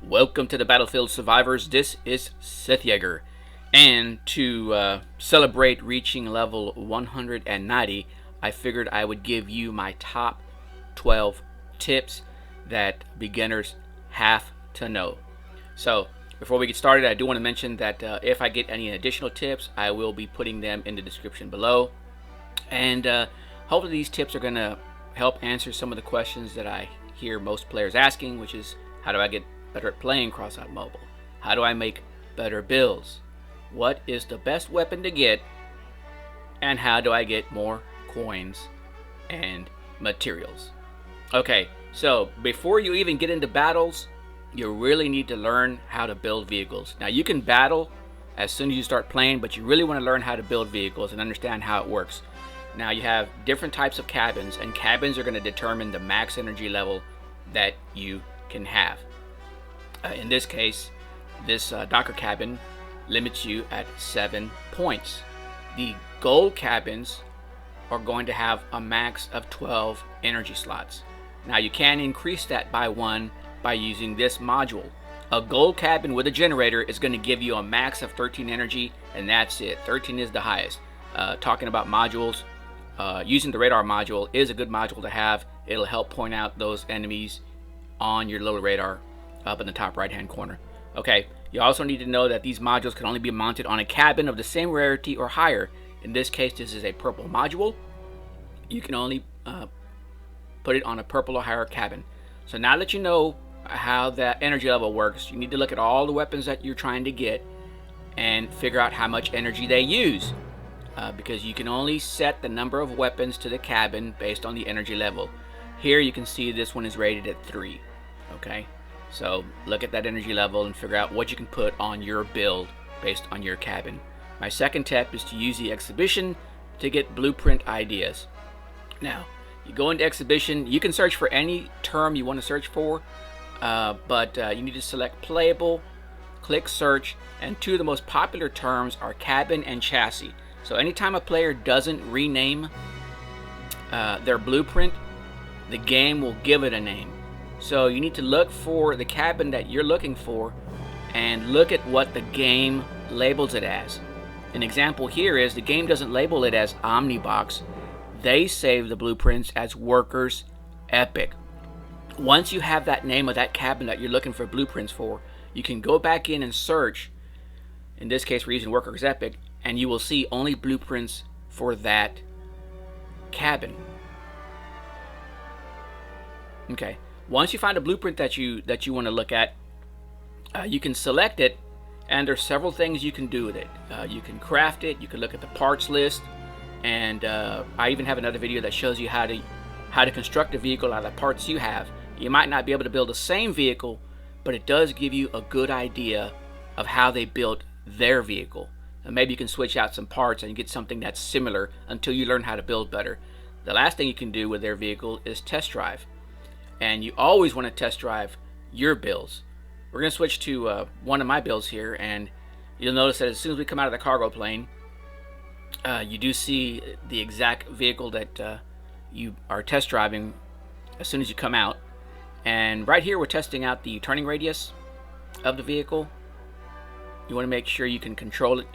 Welcome to the Battlefield Survivors. This is SithJaeger, and to celebrate reaching level 190, I figured I would give you my top 12 tips that beginners have to know. So before we get started, I do want to mention that if I get any additional tips, I will be putting them in the description below, and hopefully these tips are going to help answer some of the questions that I hear most players asking, which is, how do I get better at playing Crossout Mobile? How do I make better builds? What is the best weapon to get? And how do I get more coins and materials? Okay, so before you even get into battles, you really need to learn how to build vehicles. Now, you can battle as soon as you start playing, but you really want to learn how to build vehicles and understand how it works. Now, you have different types of cabins, and cabins are going to determine the max energy level that you can have. In this case, this Docker cabin limits you at 7 points. The gold cabins are going to have a max of 12 energy slots. Now, you can increase that by 1 by using this module. A gold cabin with a generator is going to give you a max of 13 energy, and that's it. 13 is the highest. Talking about modules, using the radar module is a good module to have. It'll help point out those enemies on your little radar up in the top right hand corner. Okay, you also need to know that these modules can only be mounted on a cabin of the same rarity or higher. In this case, this is a purple module. You can only put it on a purple or higher cabin. So now that you know how that energy level works, you need to look at all the weapons that you're trying to get and figure out how much energy they use, because you can only set the number of weapons to the cabin based on the energy level. Here you can see this one is rated at 3. Okay, so look at that energy level and figure out what you can put on your build based on your cabin. My second tip is to use the exhibition to get blueprint ideas. Now, you go into exhibition, you can search for any term you want to search for, but you need to select playable, click search, and two of the most popular terms are cabin and chassis. So anytime a player doesn't rename their blueprint, the game will give it a name. So you need to look for the cabin that you're looking for and look at what the game labels it as. An example here is the game doesn't label it as Omnibox. They save the blueprints as Workers Epic. Once you have that name of that cabin that you're looking for blueprints for, you can go back in and search. In this case, we're using Workers Epic, and you will see only blueprints for that cabin. Okay. Once you find a blueprint that you want to look at, you can select it, and there's several things you can do with it. You can craft it. You can look at the parts list, and I even have another video that shows you how to construct a vehicle out of the parts you have. You might not be able to build the same vehicle, but it does give you a good idea of how they built their vehicle. And maybe you can switch out some parts and get something that's similar until you learn how to build better. The last thing you can do with their vehicle is test drive. And you always want to test drive your builds. We're going to switch to one of my builds here, and you'll notice that as soon as we come out of the cargo plane, you do see the exact vehicle that you are test driving as soon as you come out. And right here we're testing out the turning radius of the vehicle. You want to make sure you can control it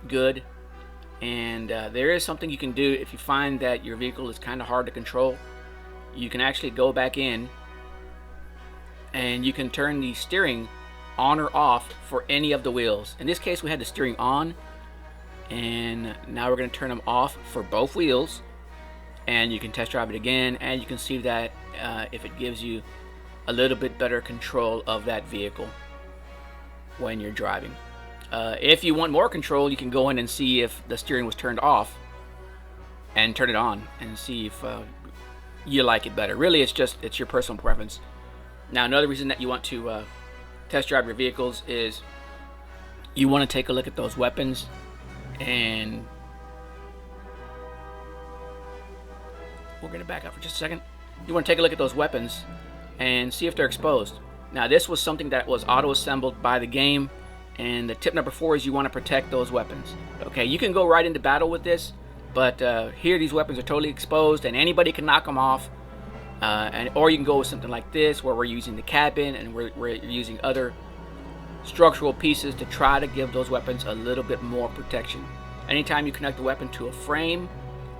good, and there is something you can do if you find that your vehicle is kind of hard to control. You can actually go back in and you can turn the steering on or off for any of the wheels. In this case, we had the steering on, and now we're going to turn them off for both wheels, and you can test drive it again, and you can see that if it gives you a little bit better control of that vehicle when you're driving. If you want more control, you can go in and see if the steering was turned off and turn it on and see if you like it better. Really, it's your personal preference. Now, another reason that you want to test drive your vehicles is you want to take a look at those weapons, and we're going to back up for just a second. You want to take a look at those weapons and see if they're exposed. Now, this was something that was auto-assembled by the game, and the tip number 4 is you want to protect those weapons. Okay, you can go right into battle with this, but here these weapons are totally exposed, and anybody can knock them off. Or you can go with something like this, where we're using the cabin and we're using other structural pieces to try to give those weapons a little bit more protection. Anytime you connect a weapon to a frame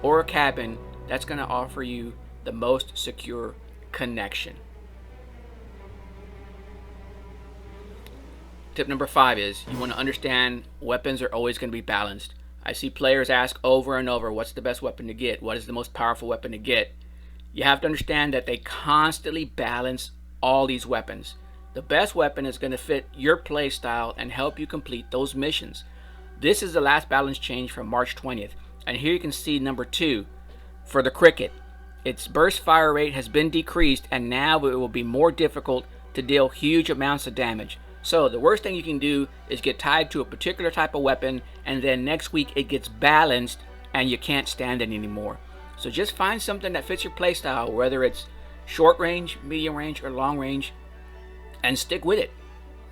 or a cabin, that's going to offer you the most secure connection. Tip number 5 is you want to understand weapons are always going to be balanced. I see players ask over and over, what's the best weapon to get? What is the most powerful weapon to get? You have to understand that they constantly balance all these weapons. The best weapon is going to fit your play style and help you complete those missions. This is the last balance change from March 20th. And here you can see number 2 for the cricket. Its burst fire rate has been decreased, and now it will be more difficult to deal huge amounts of damage. So the worst thing you can do is get tied to a particular type of weapon, and then next week it gets balanced and you can't stand it anymore. So just find something that fits your playstyle, whether it's short range, medium range, or long range, and stick with it.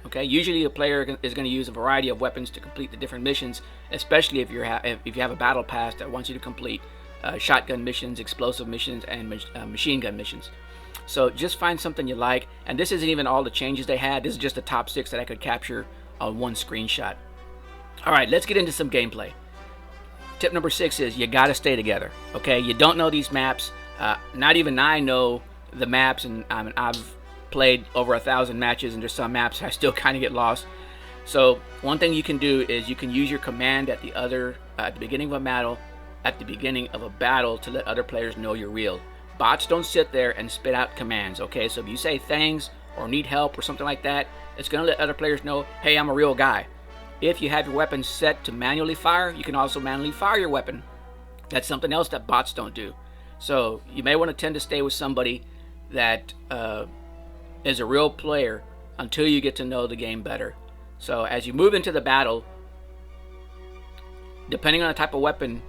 Okay, usually a player is going to use a variety of weapons to complete the different missions, especially if you have a battle pass that wants you to complete shotgun missions, explosive missions, and machine gun missions. So just find something you like, and this isn't even all the changes they had. This is just the top 6 that I could capture on one screenshot. All right, let's get into some gameplay. Tip number 6 is you got to stay together. Okay, you don't know these maps. Not even I know the maps, and I've played over 1,000 matches, and there's some maps I still kind of get lost. So one thing you can do is you can use your command at the beginning of a battle to let other players know you're real. Bots don't sit there and spit out commands, okay? So if you say thanks or need help or something like that, it's going to let other players know, hey, I'm a real guy. If you have your weapon set to manually fire, you can also manually fire your weapon. That's something else that bots don't do. So you may want to tend to stay with somebody that is a real player until you get to know the game better. So as you move into the battle, depending on the type of weapon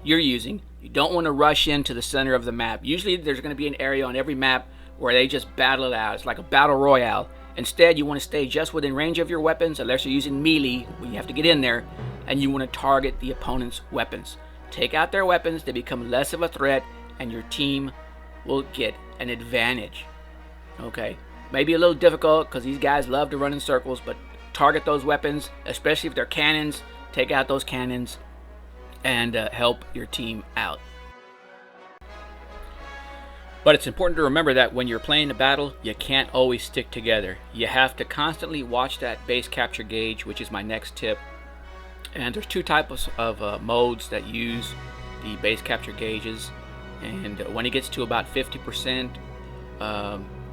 you're using, you don't want to rush into the center of the map. Usually there's going to be an area on every map where they just battle it out. It's like a battle royale. Instead, you want to stay just within range of your weapons, unless you're using melee, when you have to get in there, and you want to target the opponent's weapons. Take out their weapons, they become less of a threat, and your team will get an advantage. Okay, maybe a little difficult because these guys love to run in circles, but target those weapons, especially if they're cannons. Take out those cannons and help your team out. But it's important to remember that when you're playing a battle, you can't always stick together. You have to constantly watch that base capture gauge, which is my next tip. And there's 2 types of modes that use the base capture gauges. And when it gets to about 50%,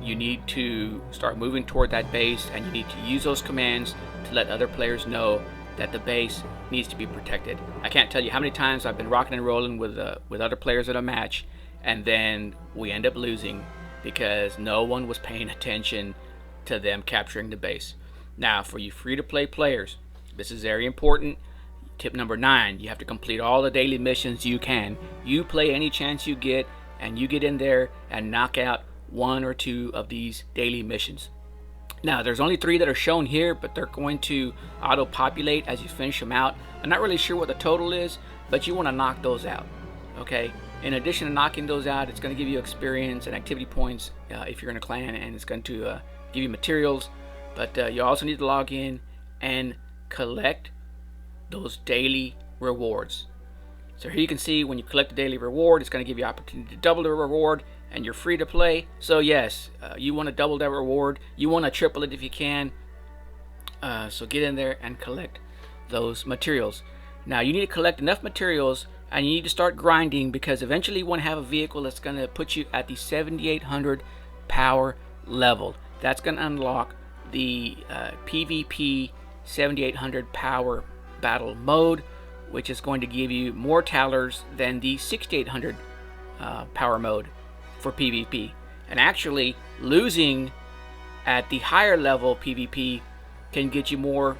you need to start moving toward that base, and you need to use those commands to let other players know that the base needs to be protected. I can't tell you how many times I've been rocking and rolling with other players at a match, and then we end up losing because no one was paying attention to them capturing the base. Now, for you free-to-play players, this is very important. Tip number 9, you have to complete all the daily missions you can. You play any chance you get, and you get in there and knock out 1 or 2 of these daily missions. Now, there's only 3 that are shown here, but they're going to auto-populate as you finish them out. I'm not really sure what the total is, but you want to knock those out, okay? In addition to knocking those out, it's going to give you experience and activity points if you're in a clan, and it's going to give you materials. But you also need to log in and collect those daily rewards. So here you can see when you collect the daily reward, it's going to give you opportunity to double the reward, and you're free to play. So yes, you want to double that reward. You want to triple it if you can. So get in there and collect those materials. Now you need to collect enough materials, and you need to start grinding, because eventually you want to have a vehicle that's going to put you at the 7800 power level. That's going to unlock the PVP 7800 power battle mode, which is going to give you more talers than the 6800 power mode for PvP. And actually, losing at the higher level PvP can get you more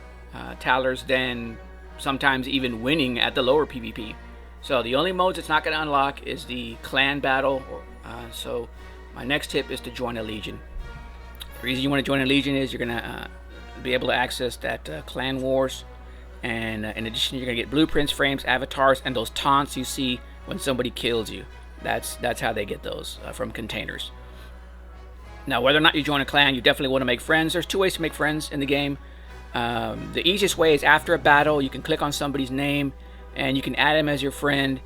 talers than sometimes even winning at the lower PvP. So the only modes it's not going to unlock is the clan battle. So my next tip is to join a legion. The reason you want to join a legion is you're going to be able to access that clan wars. And in addition, you're going to get blueprints, frames, avatars, and those taunts you see when somebody kills you. That's how they get those, from containers. Now, whether or not you join a clan, you definitely want to make friends. There's 2 ways to make friends in the game. The easiest way is after a battle, you can click on somebody's name and you can add them as your friend,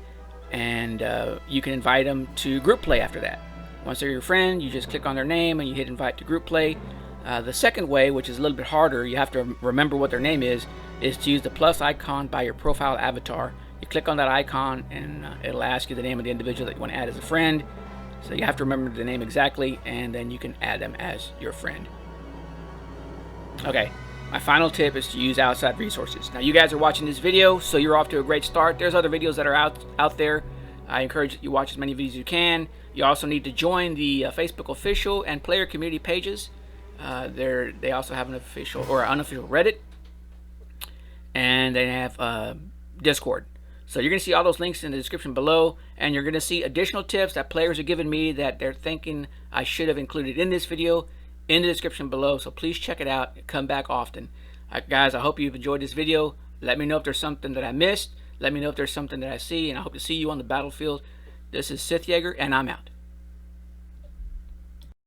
and you can invite them to group play after that. Once they're your friend, you just click on their name and you hit invite to group play. The second way, which is a little bit harder, you have to remember what their name is to use the plus icon by your profile avatar. You click on that icon and it'll ask you the name of the individual that you want to add as a friend. So you have to remember the name exactly, and then you can add them as your friend. Okay, my final tip is to use outside resources. Now you guys are watching this video, so you're off to a great start. There's other videos that are out there. I encourage you to watch as many videos as you can. You also need to join the Facebook official and player community pages. They also have an official or unofficial Reddit, and they have Discord. So you're going to see all those links in the description below, and you're going to see additional tips that players are giving me that they're thinking I should have included in this video in the description below. So please check it out and come back often. Guys, I hope you've enjoyed this video. Let me know if there's something that I missed. Let me know if there's something that I see, and I hope to see you on the battlefield. This is SithJaeger, and I'm out.